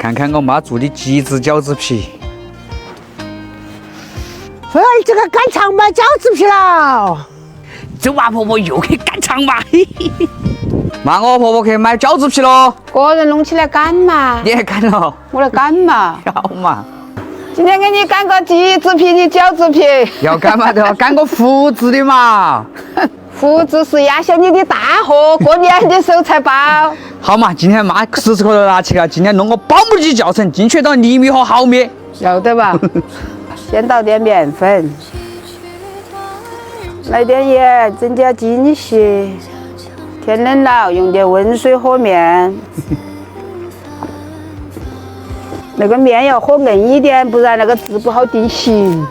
看看我妈做的鸡子饺子皮。哎，这个干长买饺子皮了。这娃婆婆又去干长嘛？妈，我婆婆去买饺子皮喽。个人弄起来擀嘛。你还干了？我来擀嘛。要嘛。今天给你擀个鸡子皮的饺子皮。要干嘛都要干个福字的嘛。福字是压小你的大货，过年的时候才包。好嘛，今天妈时时刻刻拿起了，今天弄个保姆级教程，精确到厘米和毫米。要得吧？先倒点面粉，来点盐，增加筋系。天冷了，用点温水和面。那个面要和硬一点，不然那个字不好定型。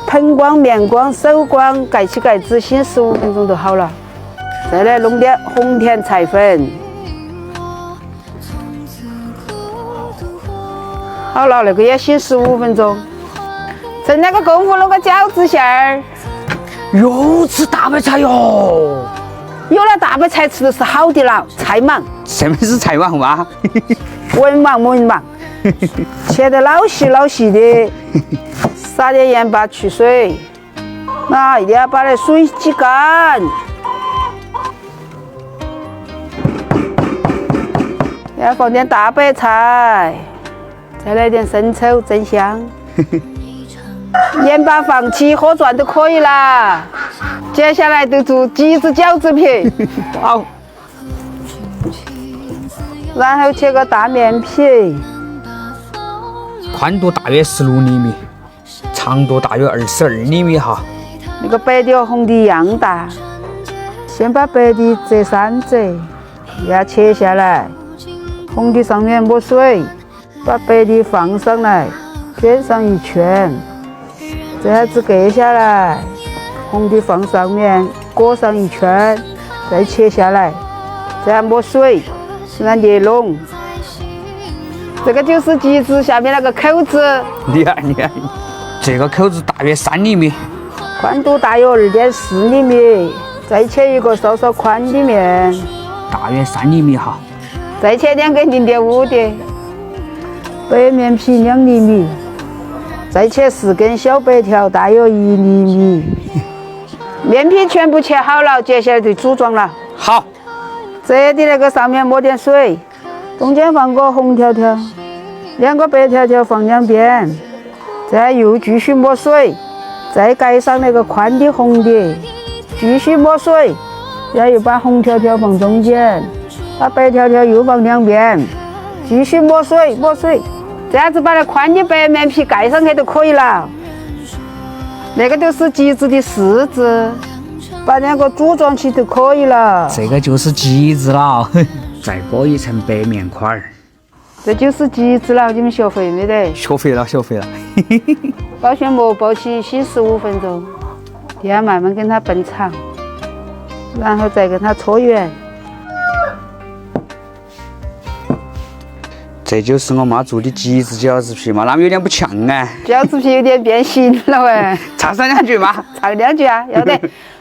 盆光、面光、手光，盖起盖子，醒15分钟就好了。再来弄点红甜菜粉。好了，那个也醒15分钟。趁那个功夫弄个饺子馅儿。又吃大白菜哟！有了大白菜吃的是好的了，菜盲。什么是菜盲嘛？文盲。切得老细的，撒点盐巴去水，一定要把那水挤干。要放点大白菜，再来点生抽增香。盐巴放起，喝转就可以了。接下来就做鸡子饺子皮。好。然后切个大面皮。宽度大约16厘米，长度大约22厘米哈。那个白的和红的一样大，先把白的折3折，要切下来，红的上面抹水，把白的放上来，圈上一圈，这样子割下来，红的放上面，裹上一圈，再切下来，这样抹水，让它捏拢。这个就是鸡子下面那个口子。你看，这个口子大约3厘米，宽度大约2.4厘米。再切一个稍稍宽的面，大约3厘米哈。再切2个0.5的。白面皮2厘米。再切4根小白条，大约1厘米。面皮全部切好了，接下来就组装了。好。折的那个上面抹点水。中间放个红条条，2个白条条放两边，再又继续抹水，再盖上那个宽的红的，继续抹水，然后又把红条条放中间，把白条条又放两边，继续抹水，这样子把那宽的白面皮盖上去就可以了。那个就是鸡子的柿子，把2个组装起就可以了。这个就是鸡子了。再裹一层白面块儿，这就是鸡子了。你们学会没得？学会了。保鲜膜包起，醒15分钟，这样慢慢跟它焖长，然后再跟它搓圆。这就是我妈做的鸡子饺子皮嘛，那么有点不像啊。饺子皮有点变形了喂。唱上2句嘛？唱2句啊，要得。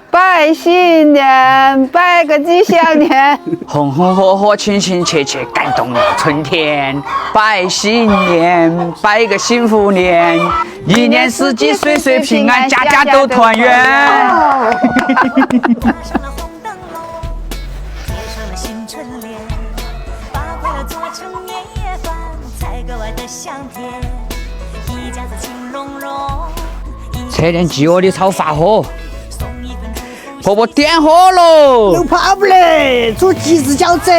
拜新年，拜个吉祥年，红红火火，亲亲切切，感动了春天。拜新年，拜个幸福年，一年四季岁岁平安，家家都团圆。吃点鸡窝的炒发火。婆婆点火喽！有泡不嘞？做鸡子饺子。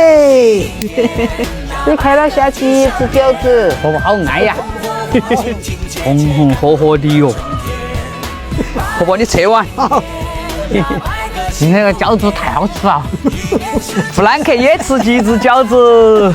你开了下鸡子饺子。婆婆好爱呀，红红火火的哟。婆婆你吃完。今天那个饺子太好吃了，弗兰克也吃鸡子饺子。